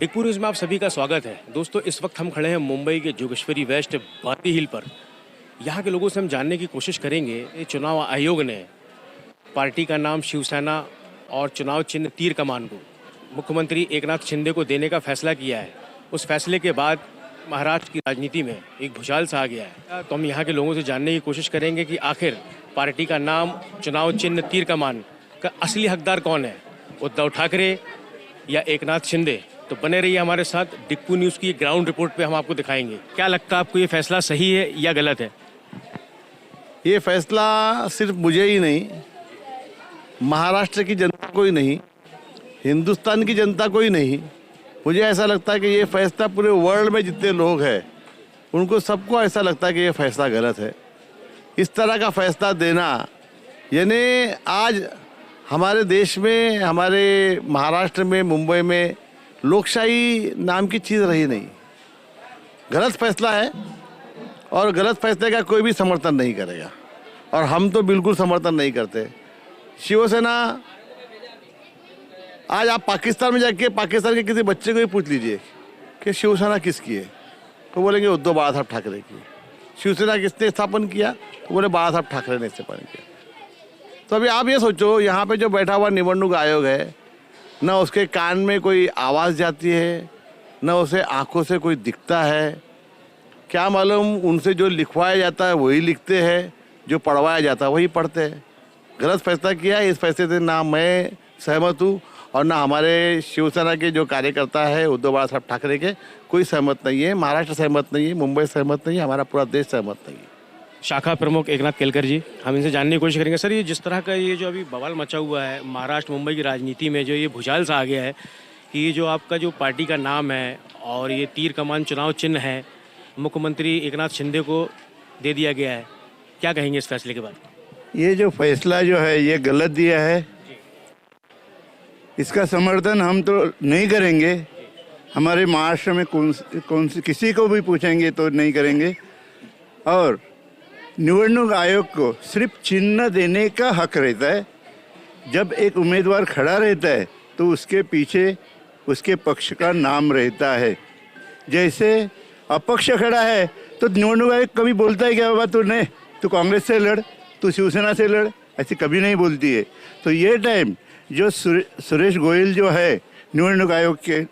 डिगपुर news में आप सभी का स्वागत है। दोस्तों, इस वक्त हम खड़े हैं मुंबई के जोगेश्वरी वेस्ट भारती हिल पर। यहाँ के लोगों से हम जानने की कोशिश करेंगे। ये चुनाव आयोग ने पार्टी का नाम शिवसेना और चुनाव चिन्ह तीर कमान को मुख्यमंत्री एकनाथ शिंदे को देने का फैसला किया है। उस फैसले के बाद महाराष्ट्र की राजनीति में एक भूचाल सा आ गया है। तो हम यहाँ के लोगों से जानने की कोशिश करेंगे कि आखिर पार्टी का नाम चुनाव चिन्ह तीर कमान का असली हकदार कौन है, उद्धव ठाकरे या एकनाथ शिंदे। तो बने रहिए हमारे साथ। डिगपुर न्यूज़ की ग्राउंड रिपोर्ट पे हम आपको दिखाएंगे। क्या लगता है आपको, ये फैसला सही है या गलत है? ये फैसला सिर्फ मुझे ही नहीं, महाराष्ट्र की जनता को ही नहीं, हिंदुस्तान की जनता को ही नहीं, मुझे ऐसा लगता है कि ये फैसला पूरे वर्ल्ड में जितने लोग हैं उनको सबको ऐसा लगता है कि ये फैसला गलत है। इस तरह का फैसला देना यानी आज हमारे देश में, हमारे महाराष्ट्र में, मुंबई में लोकशाही नाम की चीज़ रही नहीं। गलत फैसला है और गलत फैसले का कोई भी समर्थन नहीं करेगा और हम तो बिल्कुल समर्थन नहीं करते। शिवसेना, आज आप पाकिस्तान में जाके पाकिस्तान के किसी बच्चे को ही पूछ लीजिए कि शिवसेना किसकी है, तो बोलेंगे उद्धव बाला साहब ठाकरे की। शिवसेना किसने स्थापन किया, तो बोले बाला साहब ठाकरे ने स्थापन किया। तो अभी आप ये सोचो, यहाँ पे जो बैठा हुआ निवडणूक आयोग है, न उसके कान में कोई आवाज़ जाती है, न उसे आंखों से कोई दिखता है। क्या मालूम, उनसे जो लिखवाया जाता है वही लिखते हैं, जो पढ़वाया जाता है वही पढ़ते हैं। गलत फैसला किया है। इस फैसले से ना मैं सहमत हूँ और ना हमारे शिवसेना के जो कार्यकर्ता है उद्धव बाला साहब ठाकरे के कोई सहमत नहीं है। महाराष्ट्र सहमत नहीं है, मुंबई सहमत नहीं है, हमारा पूरा देश सहमत नहीं है। शाखा प्रमुख एकनाथ केलकर जी, हम इनसे जानने की कोशिश करेंगे। सर, ये जिस तरह का ये जो अभी बवाल मचा हुआ है महाराष्ट्र मुंबई की राजनीति में, जो ये भूचाल सा आ गया है कि ये जो आपका जो पार्टी का नाम है और ये तीर कमान चुनाव चिन्ह है, मुख्यमंत्री एकनाथ शिंदे को दे दिया गया है, क्या कहेंगे इस फैसले के बाद? ये जो फैसला जो है ये गलत दिया है, इसका समर्थन हम तो नहीं करेंगे। हमारे महाराष्ट्र में कौन सी किसी को भी पूछेंगे तो नहीं करेंगे। और निवडणूक आयोग को सिर्फ चिन्ह देने का हक रहता है। जब एक उम्मीदवार खड़ा रहता है तो उसके पीछे उसके पक्ष का नाम रहता है। जैसे अपक्ष खड़ा है तो निवडणूक आयोग कभी बोलता है क्या बाबा तू कांग्रेस से लड़, तू शिवसेना से लड़, ऐसे कभी नहीं बोलती है। तो ये टाइम जो सुरेश गोयल जो है निवडणूक आयोग के,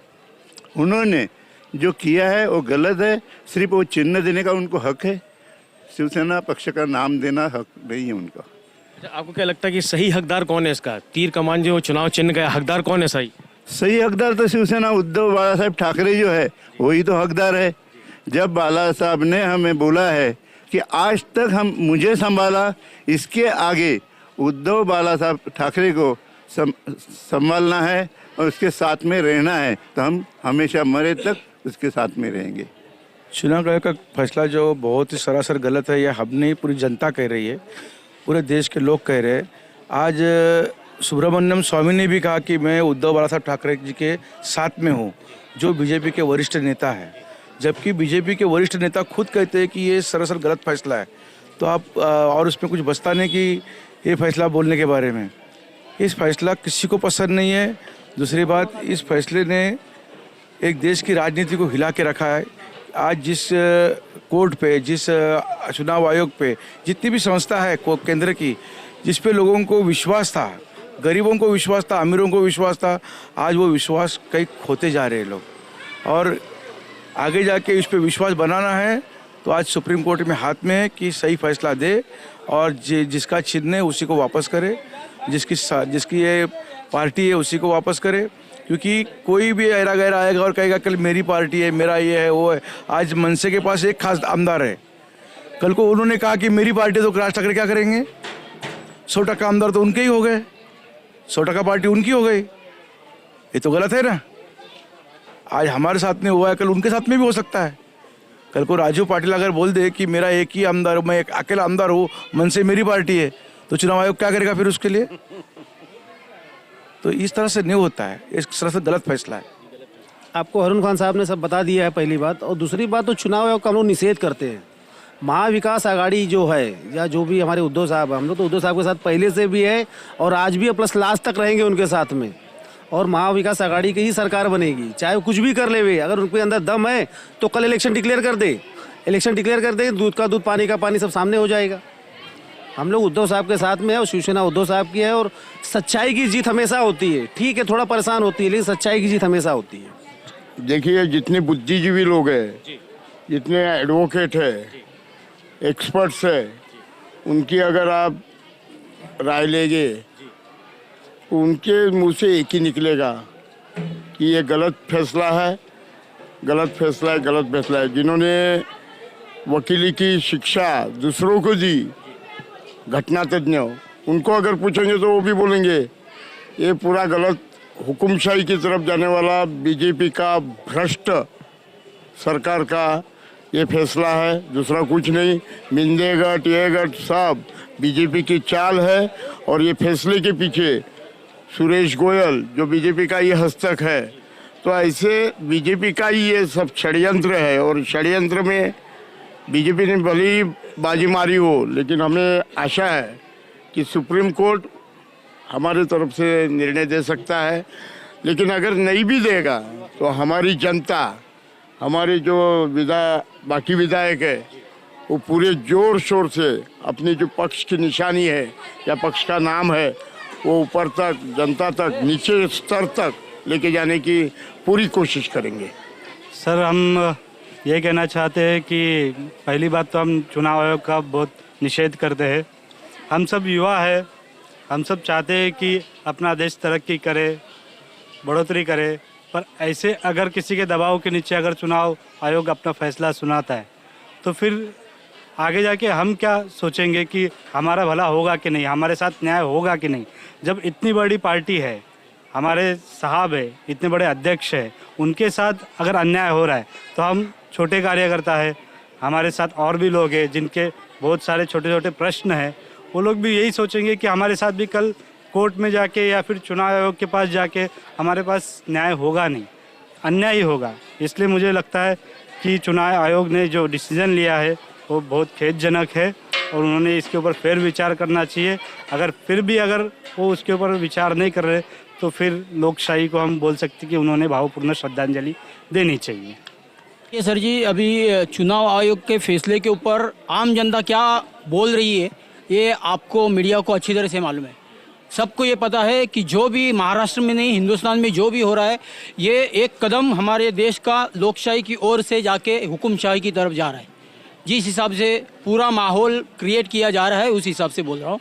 उन्होंने जो किया है वो गलत है। सिर्फ वो चिन्ह देने का उनको हक है, शिवसेना पक्ष का नाम देना हक नहीं है उनका। आपको क्या लगता है कि सही हकदार कौन है इसका? तीर कमान जो चुनाव चिन्ह का हकदार कौन है? सही हकदार तो शिवसेना उद्धव बाला साहब ठाकरे जो है वही तो हकदार है। जब बाला साहब ने हमें बोला है कि आज तक मुझे संभाला, इसके आगे उद्धव बाला साहब ठाकरे को संभालना है और उसके साथ में रहना है, तो हम हमेशा मरे तक उसके साथ में रहेंगे। चुनाव आयोग का फैसला जो बहुत ही सरासर गलत है, यह हम नहीं, पूरी जनता कह रही है, पूरे देश के लोग कह रहे हैं। आज सुब्रमण्यम स्वामी ने भी कहा कि मैं उद्धव बाला साहब ठाकरे जी के साथ में हूँ, जो बीजेपी के वरिष्ठ नेता है। जबकि बीजेपी के वरिष्ठ नेता खुद कहते हैं कि ये सरासर गलत फैसला है। तो आप और उसमें कुछ बचता नहीं कि ये फैसला बोलने के बारे में। इस फैसला किसी को पसंद नहीं है। दूसरी बात, इस फैसले ने एक देश की राजनीति को हिला के रखा है। आज जिस कोर्ट पे, जिस चुनाव आयोग पे, जितनी भी संस्था है केंद्र की, जिस पे लोगों को विश्वास था, गरीबों को विश्वास था, अमीरों को विश्वास था, आज वो विश्वास कई खोते जा रहे हैं लोग। और आगे जाके इस पे विश्वास बनाना है तो आज सुप्रीम कोर्ट में हाथ में है कि सही फैसला दे और जिसका चिन्ह है उसी को वापस करे, जिसकी ये पार्टी है उसी को वापस करे। क्योंकि कोई भी ऐरा गैरा आएगा और कहेगा कल मेरी पार्टी है, मेरा ये है, वो है। आज मनसे के पास एक खास आमदार है, कल को उन्होंने कहा कि मेरी पार्टी, तो राज ठाकरे क्या करेंगे? 100% आमदार तो उनके ही हो गए, 100% पार्टी उनकी हो गई। ये तो गलत है ना। आज हमारे साथ में हुआ है, कल उनके साथ में भी हो सकता है। कल को राजू पाटिल अगर बोल दे कि मेरा एक ही आमदार, मैं एक अकेला आमदार हूँ, मनसे मेरी पार्टी है, तो चुनाव आयोग क्या करेगा फिर उसके लिए? तो इस तरह से नहीं होता है, इस तरह से गलत फैसला है। आपको अरुण खान साहब ने सब बता दिया है, पहली बात। और दूसरी बात, तो चुनाव आयोग का हम लोग निषेध करते हैं। महाविकास आघाड़ी जो है, या जो भी हमारे उद्धव साहब, हम लोग तो उद्धव साहब के साथ पहले से भी है और आज भी प्लस लास्ट तक रहेंगे उनके साथ में। और महाविकास आघाड़ी की ही सरकार बनेगी, चाहे वो कुछ भी कर ले वे। अगर उनके अंदर दम है तो कल इलेक्शन डिक्लेयर कर दे, दूध का दूध पानी का पानी सब सामने हो जाएगा। हम लोग उद्धव साहब के साथ में है और शिवसेना उद्धव साहब की है, और सच्चाई की जीत हमेशा होती है। ठीक है, थोड़ा परेशान होती है, लेकिन सच्चाई की जीत हमेशा होती है। देखिए, जितने बुद्धिजीवी लोग हैं, जितने एडवोकेट है, एक्सपर्ट्स है, उनकी अगर आप राय लेंगे, उनके मुंह से एक ही निकलेगा कि ये गलत फैसला है, गलत फैसला है, गलत फैसला है। जिन्होंने वकीली की शिक्षा दूसरों को दी, घटना तज्ञ, उनको अगर पूछेंगे तो वो भी बोलेंगे ये पूरा गलत हुकुमशाही की तरफ जाने वाला बीजेपी का भ्रष्ट सरकार का ये फैसला है, दूसरा कुछ नहीं। मिंदेगट ये गट सब बीजेपी की चाल है, और ये फैसले के पीछे सुरेश गोयल जो बीजेपी का ये हस्तक है। तो ऐसे बीजेपी का ही ये सब षड्यंत्र है, और षड्यंत्र में बीजेपी ने भले ही बाजी मारी हो, लेकिन हमें आशा है कि सुप्रीम कोर्ट हमारे तरफ से निर्णय दे सकता है। लेकिन अगर नहीं भी देगा तो हमारी जनता, हमारे जो बाकी विधायक है, वो पूरे जोर शोर से अपनी जो पक्ष की निशानी है या पक्ष का नाम है, वो ऊपर तक, जनता तक, नीचे स्तर तक लेके जाने की पूरी कोशिश करेंगे। सर, हम ये कहना चाहते हैं कि पहली बात तो हम चुनाव आयोग का बहुत निषेध करते हैं। हम सब युवा है, हम सब चाहते हैं कि अपना देश तरक्की करे, बढ़ोतरी करे, पर ऐसे अगर किसी के दबाव के नीचे अगर चुनाव आयोग अपना फैसला सुनाता है तो फिर आगे जाके हम क्या सोचेंगे कि हमारा भला होगा कि नहीं, हमारे साथ न्याय होगा कि नहीं। जब इतनी बड़ी पार्टी है, हमारे साहब है, इतने बड़े अध्यक्ष है, उनके साथ अगर अन्याय हो रहा है तो हम छोटे कार्यकर्ता है, हमारे साथ और भी लोग हैं जिनके बहुत सारे छोटे छोटे प्रश्न हैं, वो लोग भी यही सोचेंगे कि हमारे साथ भी कल कोर्ट में जाके या फिर चुनाव आयोग के पास जाके हमारे पास न्याय होगा नहीं, अन्याय ही होगा। इसलिए मुझे लगता है कि चुनाव आयोग ने जो डिसीज़न लिया है वो बहुत खेदजनक है, और उन्होंने इसके ऊपर फिर विचार करना चाहिए। अगर फिर भी अगर वो उसके ऊपर विचार नहीं कर रहे तो फिर लोकशाही को हम बोल सकते कि उन्होंने भावपूर्ण श्रद्धांजलि देनी चाहिए। ये सर जी, अभी चुनाव आयोग के फैसले के ऊपर आम जनता क्या बोल रही है ये आपको, मीडिया को अच्छी तरह से मालूम है। सबको ये पता है कि जो भी महाराष्ट्र में नहीं, हिंदुस्तान में जो भी हो रहा है, ये एक कदम हमारे देश का लोकशाही की ओर से जाके हुकुमशाही की तरफ जा रहा है। जिस हिसाब से पूरा माहौल क्रिएट किया जा रहा है उस हिसाब से बोल रहा हूँ।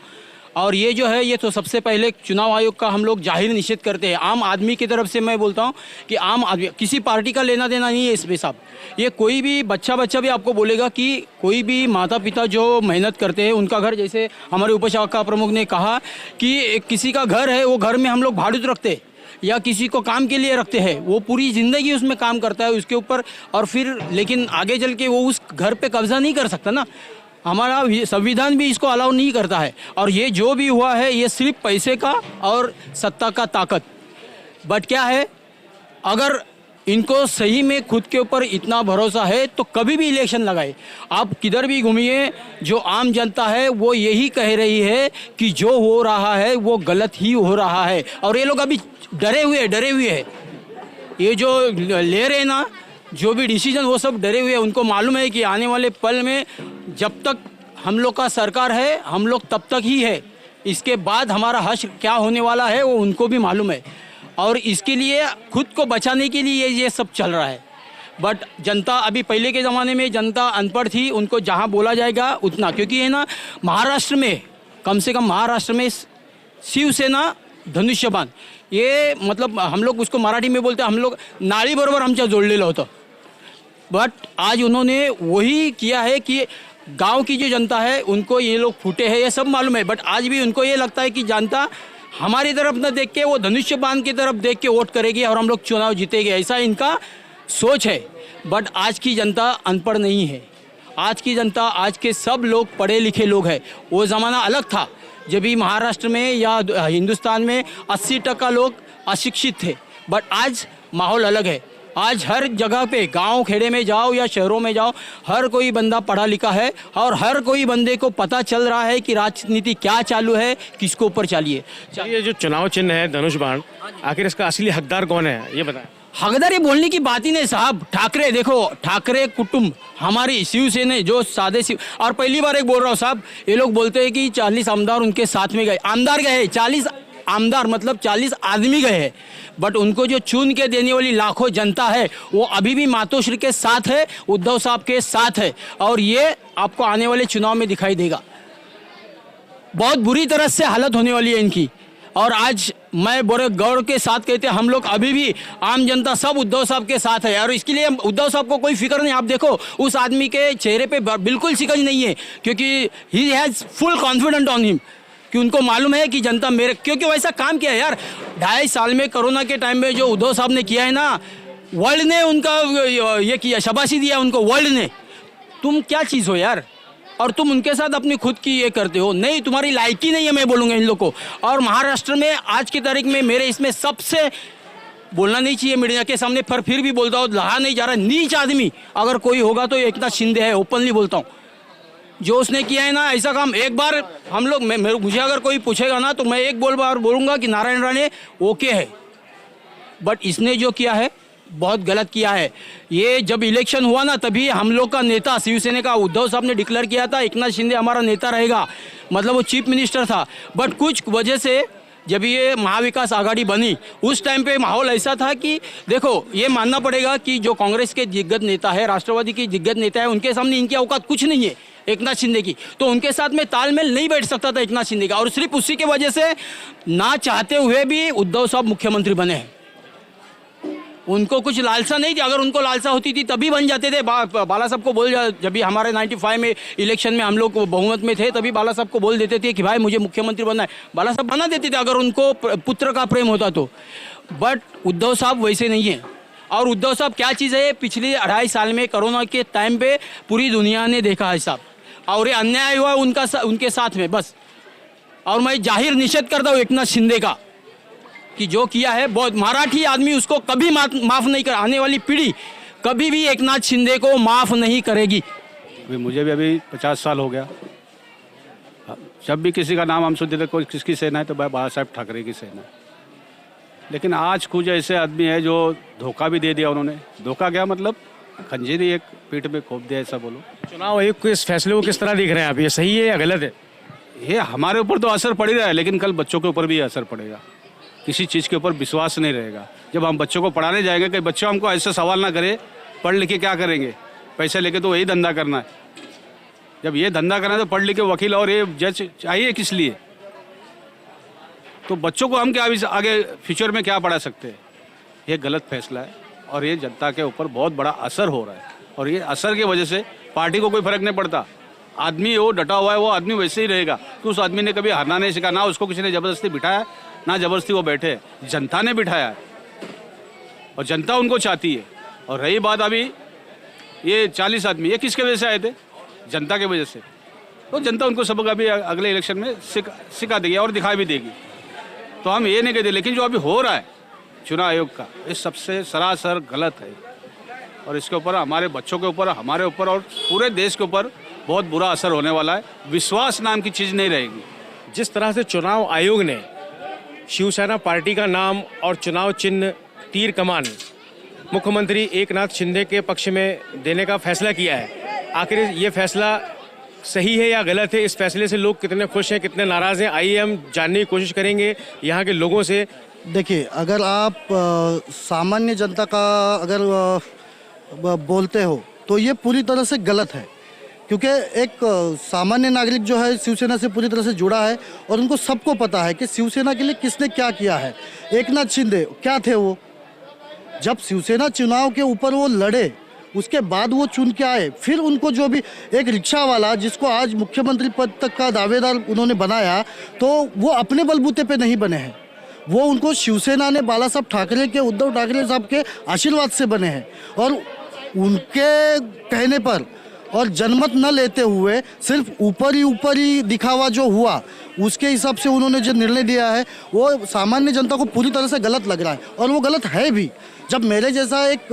और ये जो है, ये तो सबसे पहले चुनाव आयोग का हम लोग जाहिर निषेध करते हैं। आम आदमी की तरफ से मैं बोलता हूँ कि आम आदमी, किसी पार्टी का लेना देना नहीं है इसमें साहब। ये कोई भी बच्चा भी आपको बोलेगा कि कोई भी माता पिता जो मेहनत करते हैं उनका घर, जैसे हमारे उपशाखा प्रमुख ने कहा कि किसी का घर है, वो घर में हम लोग भाड़ूत रखते हैं या किसी को काम के लिए रखते हैं, वो पूरी ज़िंदगी उसमें काम करता है उसके ऊपर, और फिर लेकिन आगे चल के वो उस घर पे कब्जा नहीं कर सकता ना। हमारा संविधान भी इसको अलाउ नहीं करता है। और ये जो भी हुआ है ये सिर्फ पैसे का और सत्ता का ताकत। बट क्या है, अगर इनको सही में खुद के ऊपर इतना भरोसा है तो कभी भी इलेक्शन लगाए। आप किधर भी घूमिए, जो आम जनता है वो यही कह रही है कि जो हो रहा है वो गलत ही हो रहा है। और ये लोग अभी डरे हुए हैं। ये जो ले रहे ना जो भी डिसीजन, वो सब डरे हुए हैं। उनको मालूम है कि आने वाले पल में जब तक हम लोग का सरकार है, हम लोग तब तक ही है। इसके बाद हमारा हश्र क्या होने वाला है वो उनको भी मालूम है, और इसके लिए खुद को बचाने के लिए ये सब चल रहा है। बट जनता, अभी पहले के ज़माने में जनता अनपढ़ थी, उनको जहाँ बोला जाएगा उतना, क्योंकि है ना, महाराष्ट्र में कम से कम महाराष्ट्र में शिवसेना धनुष्यबाण, ये मतलब हम लोग उसको मराठी में बोलते हैं, हम लोग नाळी बरोबर आमच्या जोडलेलं होतं। बट आज उन्होंने वही किया है कि गांव की जो जनता है उनको ये लोग फूटे हैं, ये सब मालूम है। बट आज भी उनको ये लगता है कि जनता हमारी तरफ न देख के वो धनुष्यबाण की तरफ देख के वोट करेगी और हम लोग चुनाव जीतेंगे, ऐसा इनका सोच है। बट आज की जनता अनपढ़ नहीं है। आज की जनता, आज के सब लोग पढ़े लिखे लोग हैं। वो ज़माना अलग था जब भी महाराष्ट्र में या हिंदुस्तान में 80% लोग अशिक्षित थे। बट आज माहौल अलग है। आज हर जगह पे गांव खेड़े में जाओ या शहरों में जाओ, हर कोई बंदा पढ़ा लिखा है और हर कोई बंदे को पता चल रहा है कि राजनीति क्या चालू है, किसको ऊपर चालिए। ये जो चुनाव चिन्ह है धनुष बाण, आखिर इसका असली हकदार कौन है ये बताएं। हकदार ये बोलने की बात ही नहीं साहब। ठाकरे देखो, ठाकरे कुटुंब हमारी शिवसेना जो सादे शिव, और पहली बार एक बोल रहा हूँ साहब, ये लोग बोलते हैं कि 40 आमदार उनके साथ में गए, आमदार गए 40 आमदार मतलब 40 आदमी गए हैं, बट उनको जो चुन के देने वाली लाखों जनता है वो अभी भी मातोश्री के साथ है, उद्धव साहब के साथ है, और ये आपको आने वाले चुनाव में दिखाई देगा। बहुत बुरी तरह से हालत होने वाली है इनकी। और आज मैं बड़े गौरव के साथ कहते हैं, हम लोग अभी भी आम जनता सब उद्धव साहब के साथ है, और इसके लिए उद्धव साहब को कोई फिक्र नहीं। आप देखो उस आदमी के चेहरे पे बिल्कुल शिकंज नहीं है, क्योंकि he has full confident on him, कि उनको मालूम है कि जनता मेरे, क्योंकि वैसा काम किया है यार 2.5 साल में कोरोना के टाइम में जो उद्धव साहब ने किया है ना, वर्ल्ड ने उनका ये किया, शाबाशी दिया उनको वर्ल्ड ने। तुम क्या चीज़ हो यार, और तुम उनके साथ अपनी खुद की ये करते हो, नहीं तुम्हारी लायकी नहीं है, मैं बोलूँगा इन लोग को। और महाराष्ट्र में आज की तारीख में मेरे इसमें सबसे बोलना नहीं चाहिए मीडिया के सामने, पर फिर भी बोलता हूँ, रहा नहीं जा रहा, नीच आदमी अगर कोई होगा तो एकनाथ शिंदे है, ओपनली बोलता हूँ। जो उसने किया है ना ऐसा काम, एक बार हम लोग मुझे अगर कोई पूछेगा ना तो मैं एक बार बोलूँगा कि नारायण राणे ओके है, बट इसने जो किया है बहुत गलत किया है। ये जब इलेक्शन हुआ ना तभी हम लोग का नेता शिवसेना का उद्धव साहब ने डिक्लेयर किया था एकनाथ शिंदे हमारा नेता रहेगा, मतलब वो चीफ मिनिस्टर था, बट कुछ वजह से जब ये महाविकास आघाड़ी बनी उस टाइम पे माहौल ऐसा था कि देखो ये मानना पड़ेगा कि जो कांग्रेस के दिग्गज नेता है, राष्ट्रवादी की दिग्गज नेता है, उनके सामने इनकी औकात कुछ नहीं है एकनाथ शिंदे की, तो उनके साथ में तालमेल नहीं बैठ सकता था एकनाथ शिंदे का, और सिर्फ उसी की वजह से ना चाहते हुए भी उद्धव साहब मुख्यमंत्री बने हैं। उनको कुछ लालसा नहीं थी, अगर उनको लालसा होती थी तभी बन जाते थे। बाला साहब को बोल, जब भी हमारे 95 में इलेक्शन में हम लोग बहुमत में थे तभी बाला साहब को बोल देते थे कि भाई मुझे मुख्यमंत्री बनना है, बाला साहब बना देते थे अगर उनको पुत्र का प्रेम होता तो। बट उद्धव साहब वैसे नहीं है। और उद्धव साहब क्या चीज़ है, पिछले 2.5 साल में कोरोना के टाइम पे पूरी दुनिया ने देखा है साहब, और ये अन्याय हुआ उनके साथ में बस। और मैं जाहिर निषेध करता हूँ एकनाथ शिंदे का कि जो किया है, बहुत मराठी आदमी उसको कभी माफ़ नहीं कर, आने वाली पीढ़ी कभी भी एकनाथ शिंदे को माफ़ नहीं करेगी। मुझे भी अभी 50 साल हो गया, जब भी किसी का नाम हम सुनते थे कोई किसकी सेना है तो भाई बाला साहब ठाकरे की सेना। लेकिन आज कुछ ऐसे आदमी है जो धोखा भी दे दिया उन्होंने। धोखा क्या मतलब, खंजीर एक पीठ में खोप दिया, ऐसा बोलो। चुनाव आयोग के इस फैसले को किस तरह देख रहे हैं आप, ये सही है या गलत है? ये हमारे ऊपर तो असर पड़ ही रहा है, लेकिन कल बच्चों के ऊपर भी असर पड़ेगा। किसी चीज़ के ऊपर विश्वास नहीं रहेगा। जब हम बच्चों को पढ़ाने जाएंगे कि बच्चों हमको ऐसे सवाल ना करे, पढ़ लिख के क्या करेंगे, पैसे लेके तो वही धंधा करना है। जब ये धंधा करना है तो पढ़ लिख के वकील और ये जज चाहिए किस लिए? तो बच्चों को हम क्या आगे फ्यूचर में क्या पढ़ा सकते हैं? ये गलत फैसला है और ये जनता के ऊपर बहुत बड़ा असर हो रहा है, और ये असर की वजह से पार्टी को कोई फर्क नहीं पड़ता। आदमी वो डटा हुआ है, वो आदमी वैसे ही रहेगा कि उस आदमी ने कभी हारना नहीं सीखा, ना उसको किसी ने ज़बरदस्ती बिठाया ना ज़बरदस्ती वो बैठे, जनता ने बिठाया है और जनता उनको चाहती है। और रही बात अभी ये 40 आदमी, ये किसके वजह से आए थे? जनता के वजह से। तो जनता उनको सबक अभी अगले इलेक्शन में सिखा देगी और दिखा भी देगी। तो हम ये नहीं कहते, लेकिन जो अभी हो रहा है चुनाव आयोग का, ये सबसे सरासर गलत है और इसके ऊपर हमारे बच्चों के ऊपर, हमारे ऊपर और पूरे देश के ऊपर बहुत बुरा असर होने वाला है। विश्वास नाम की चीज़ नहीं रहेगी। जिस तरह से चुनाव आयोग ने शिवसेना पार्टी का नाम और चुनाव चिन्ह तीर कमान मुख्यमंत्री एकनाथ शिंदे के पक्ष में देने का फैसला किया है, आखिर ये फैसला सही है या गलत है? इस फैसले से लोग कितने खुश हैं, कितने नाराज़ हैं, आइए हम जानने की कोशिश करेंगे यहाँ के लोगों से। देखिए, अगर आप सामान्य जनता का अगर बोलते हो तो ये पूरी तरह से गलत है, क्योंकि एक सामान्य नागरिक जो है शिवसेना से पूरी तरह से जुड़ा है और उनको सबको पता है कि शिवसेना के लिए किसने क्या किया है। एकनाथ शिंदे क्या थे? वो जब शिवसेना चुनाव के ऊपर वो लड़े उसके बाद वो चुन के आए, फिर उनको जो भी एक रिक्शा वाला जिसको आज मुख्यमंत्री पद तक का दावेदार उन्होंने बनाया, तो वो अपने बलबूते पे नहीं बने हैं, वो उनको शिवसेना ने बाला साहब ठाकरे के, उद्धव ठाकरे साहब के आशीर्वाद से बने हैं। और उनके कहने पर और जनमत न लेते हुए सिर्फ ऊपर ही दिखावा जो हुआ उसके हिसाब से उन्होंने जो निर्णय दिया है वो सामान्य जनता को पूरी तरह से गलत लग रहा है और वो गलत है भी। जब मेरे जैसा एक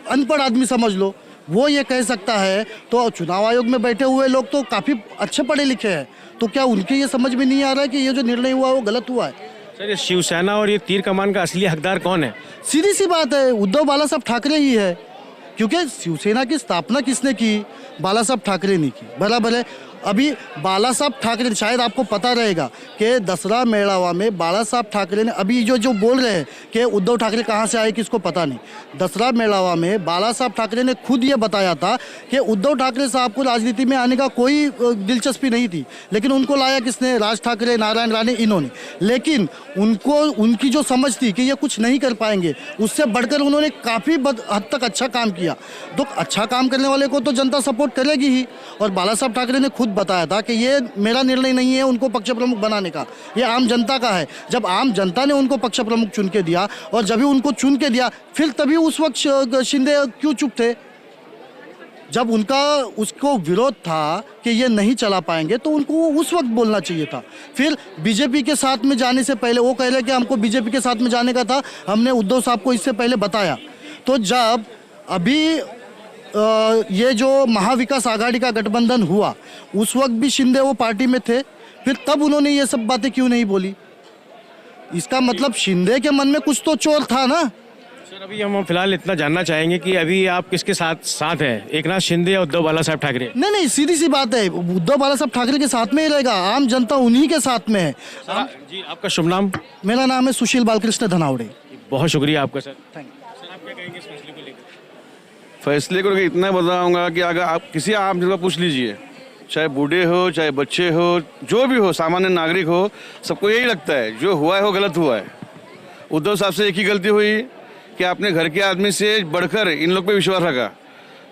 अनपढ़ आदमी समझ लो वो ये कह सकता है तो चुनाव आयोग में बैठे हुए लोग तो काफ़ी अच्छे पढ़े लिखे हैं, तो क्या उनके ये समझ में नहीं आ रहा है कि ये जो निर्णय हुआ वो गलत हुआ है? सर ये शिवसेना और ये तीर कमान का असली हकदार कौन है? सीधी सी बात है, उद्धव बाला साहब ठाकरे ही है, क्योंकि शिवसेना की स्थापना किसने की? बाला साहब ठाकरे ने की, बराबर है। अभी बाला साहब ठाकरे, शायद आपको पता रहेगा कि दसरा मेड़ावा में बाला साहब ठाकरे ने, अभी जो बोल रहे हैं कि उद्धव ठाकरे कहाँ से आए किसको पता नहीं, दसरा मेड़ावा में बाला साहब ठाकरे ने खुद ये बताया था कि उद्धव ठाकरे साहब को राजनीति में आने का कोई दिलचस्पी नहीं थी, लेकिन उनको लाया किसने? राज ठाकरे, नारायण राणे, इन्होंने। लेकिन उनको उनकी जो समझ थी कि ये कुछ नहीं कर पाएंगे, उससे बढ़कर उन्होंने काफ़ी हद तक अच्छा काम किया। तो अच्छा काम करने वाले को तो जनता सपोर्ट करेगी ही, और बाला साहब ठाकरे ने खुद बताया था कि ये मेरा निर्णय नहीं है उनको पक्ष प्रमुख बनाने का, ये आम जनता का है। जब आम जनता ने उनको पक्ष प्रमुख चुन के दिया, और जब भी उनको चुन के दिया फिर तभी उस वक्त शिंदे क्यों चुप थे? जब उनका उसको विरोध था कि ये नहीं चला पाएंगे तो उनको उस वक्त बोलना चाहिए था। फिर बीजेपी के साथ में जाने से पहले वो कह रहे कि हमको बीजेपी के साथ में जाने का था, हमने उद्धव साहब को इससे पहले बताया। तो जब अभी ये जो महाविकास आघाड़ी का गठबंधन हुआ उस वक्त भी शिंदे वो पार्टी में थे, फिर तब उन्होंने ये सब बातें क्यों नहीं बोली? इसका मतलब शिंदे के मन में कुछ तो चोर था ना। सर अभी हम फिलहाल इतना जानना चाहेंगे कि अभी आप किसके साथ हैं, एकनाथ शिंदे या उद्धव बाला साहब ठाकरे? नहीं, सीधी सी बात है, उद्धव बाला साहब ठाकरे के साथ में ही रहेगा, आम जनता उन्हीं के साथ में है। जी आपका शुभ नाम? मेरा नाम है सुशील बालकृष्ण धनावड़े। बहुत शुक्रिया आपका सर। Thank you. सर आप क्या कहेंगे इस फैसले को लेकर? फैसले को लेकर इतना बताऊंगा कि अगर आप किसी आम जनता पूछ लीजिए, चाहे बूढ़े हो चाहे बच्चे हो, जो भी हो, सामान्य नागरिक हो, सबको यही लगता है जो हुआ है वो गलत हुआ है। उद्धव साहब से एक ही गलती हुई कि आपने घर के आदमी से बढ़कर इन लोग पे विश्वास रखा।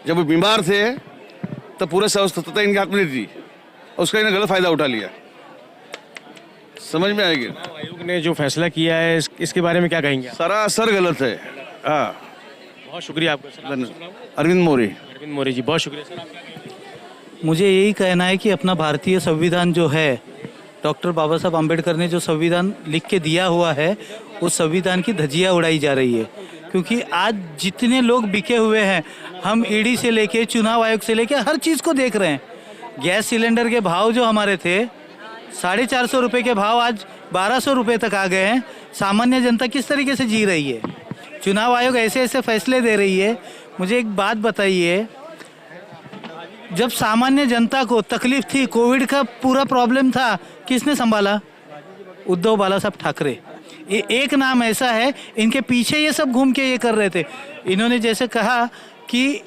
जब वो बीमार थे तब पूरा सत्ता इनके हाथ में नहीं थी, उसका इन्हें गलत फायदा उठा लिया। समझ में आएगी? आयोग ने जो फैसला किया है इसके बारे में क्या कहेंगे? सरासर गलत है। हाँ, बहुत शुक्रिया आपका सर। अरविंद मोरी। अरविंद मोरे जी, बहुत शुक्रिया सर। आप क्या कहेंगे? मुझे यही कहना है कि अपना भारतीय संविधान जो है, डॉक्टर बाबा साहब आम्बेडकर ने जो संविधान लिख के दिया हुआ है, उस संविधान की धज्जियाँ उड़ाई जा रही है। क्योंकि आज जितने लोग बिके हुए हैं, हम ईडी से लेके चुनाव आयोग से लेके हर चीज़ को देख रहे हैं। गैस सिलेंडर के भाव जो हमारे थे 450 रुपये के भाव आज 1200 रुपये तक आ गए हैं। सामान्य जनता किस तरीके से जी रही है? चुनाव आयोग ऐसे ऐसे फैसले दे रही है। मुझे एक बात बताइए, जब सामान्य जनता को तकलीफ थी, कोविड का पूरा प्रॉब्लम था, किसने संभाला? उद्धव बाला साहब ठाकरे। ये एक नाम ऐसा है, इनके पीछे ये सब घूम के ये कर रहे थे। इन्होंने जैसे कहा कि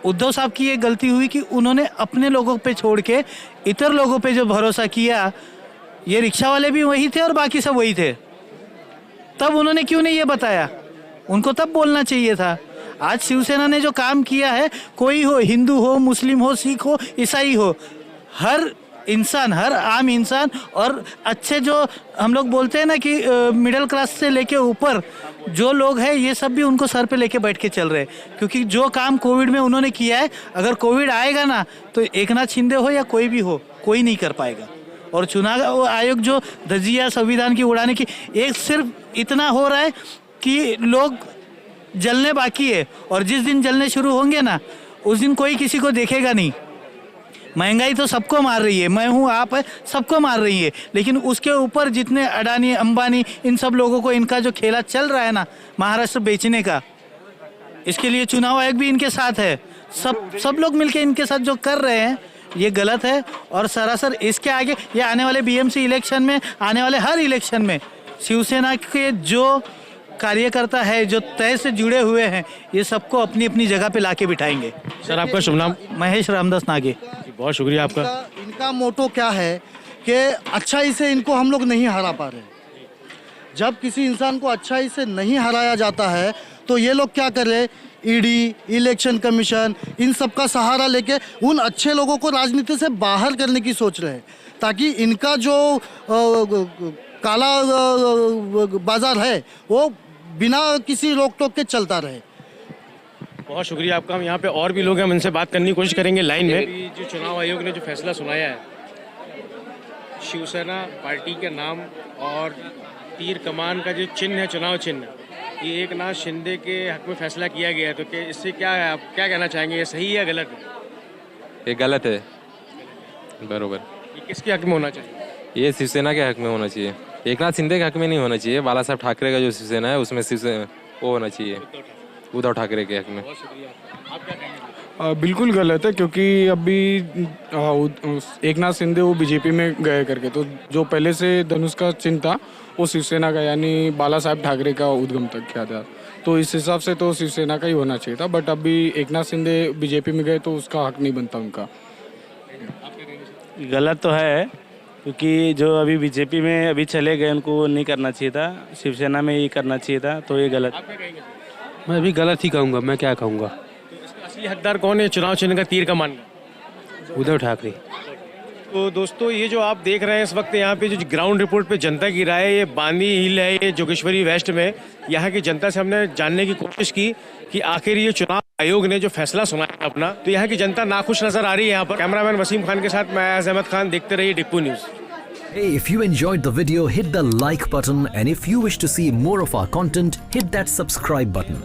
उद्धव साहब की ये गलती हुई कि उन्होंने अपने लोगों पे छोड़ के इतर लोगों पे जो भरोसा किया, ये रिक्शा वाले भी वही थे और बाकी सब वही थे। तब उन्होंने क्यों नहीं ये बताया? उनको तब बोलना चाहिए था। आज शिवसेना ने जो काम किया है, कोई हो, हिंदू हो, मुस्लिम हो, सिख हो, ईसाई हो, हर इंसान, हर आम इंसान, और अच्छे जो हम लोग बोलते हैं ना कि मिडिल क्लास से लेके ऊपर जो लोग हैं, ये सब भी उनको सर पे लेके बैठ के चल रहे हैं। क्योंकि जो काम कोविड में उन्होंने किया है, अगर कोविड आएगा ना तो एकनाथ शिंदे हो या कोई भी हो, कोई नहीं कर पाएगा। और चुनाव आयोग जो धज्जियाँ संविधान की उड़ाने की, एक सिर्फ इतना हो रहा है कि लोग जलने बाकी है, और जिस दिन जलने शुरू होंगे ना, उस दिन कोई किसी को देखेगा नहीं। महंगाई तो सबको मार रही है, मैं हूँ, आप है, सबको मार रही है। लेकिन उसके ऊपर जितने अडानी, अंबानी, इन सब लोगों को इनका जो खेला चल रहा है ना महाराष्ट्र बेचने का, इसके लिए चुनाव आयोग भी इनके साथ है। सब लोग मिलके इनके साथ जो कर रहे हैं, ये गलत है। और सरासर इसके आगे ये आने वाले बीएमसी इलेक्शन में, आने वाले हर इलेक्शन में शिवसेना के जो कार्यकर्ता है, जो तय से जुड़े हुए हैं, ये सबको अपनी अपनी जगह पे लाके बिठाएंगे। सर आपका शुभ नाम? महेश रामदास नागे। बहुत शुक्रिया आपका। इनका मोटो क्या है कि अच्छाई से इनको हम लोग नहीं हरा पा रहे। जब किसी इंसान को अच्छाई से नहीं हराया जाता है तो ये लोग क्या कर रहे? ईडी, इलेक्शन कमीशन, इन सब का सहारा लेके उन अच्छे लोगों को राजनीति से बाहर करने की सोच रहे हैं, ताकि इनका जो काला बाजार है वो बिना किसी रोक टोक के चलता रहे। बहुत शुक्रिया आपका। हम यहाँ पे और भी लोग हैं, हम इनसे बात करने की कोशिश करेंगे लाइन में। अभी जो चुनाव आयोग ने जो फैसला सुनाया है, शिवसेना पार्टी के नाम और तीर कमान का जो चिन्ह है, चुनाव चिन्ह, ये एकनाथ शिंदे के हक में फैसला किया गया है, तो क्या इससे क्या है, आप क्या कहना चाहेंगे, ये सही है या गलत है? ये गलत है, बरोबर। ये किसके हक में होना चाहिए? ये शिवसेना के हक में होना चाहिए, एकनाथ शिंदे के हक में नहीं होना चाहिए। बाला साहब ठाकरे का जो शिवसेना है उसमें शिवसेना वो होना चाहिए, उद्धव ठाकरे के हक में। बिल्कुल गलत है, क्योंकि अभी एकनाथ शिंदे वो बीजेपी में गए करके, तो जो पहले से धनुष का चिन्ह था वो शिवसेना का यानी बाला साहब ठाकरे का उद्गम तक किया था, तो इस हिसाब से तो शिवसेना का ही होना चाहिए था। बट अभी एकनाथ शिंदे बीजेपी में गए तो उसका हक नहीं बनता उनका। गलत तो है, क्योंकि जो अभी बीजेपी में अभी चले गए उनको नहीं करना चाहिए था, शिवसेना में ही करना चाहिए था, तो ये गलत। मैं अभी गलत ही कहूँगा, मैं क्या कहूँगा। असली हकदार कौन है चुनाव चिन्ह का, तीर कमान का? उद्धव ठाकरे। तो दोस्तों, ये जो आप देख रहे हैं इस वक्त यहाँ पे जो ग्राउंड रिपोर्ट पे जनता की राय है, ये बांदी हिल है, ये जोगेश्वरी वेस्ट में। यहाँ की जनता से हमने जानने की कोशिश की कि आखिर ये चुनाव आयोग ने जो फैसला सुनाया अपना, तो यहाँ की जनता नाखुश नजर आ रही है। यहाँ पर कैमरामैन वसीम खान के साथ मैं अहमद खान, देखते रहिए डिप्पू news. Hey, if you enjoyed the video, hit the like button, and if you wish to see more of our content, hit that subscribe button.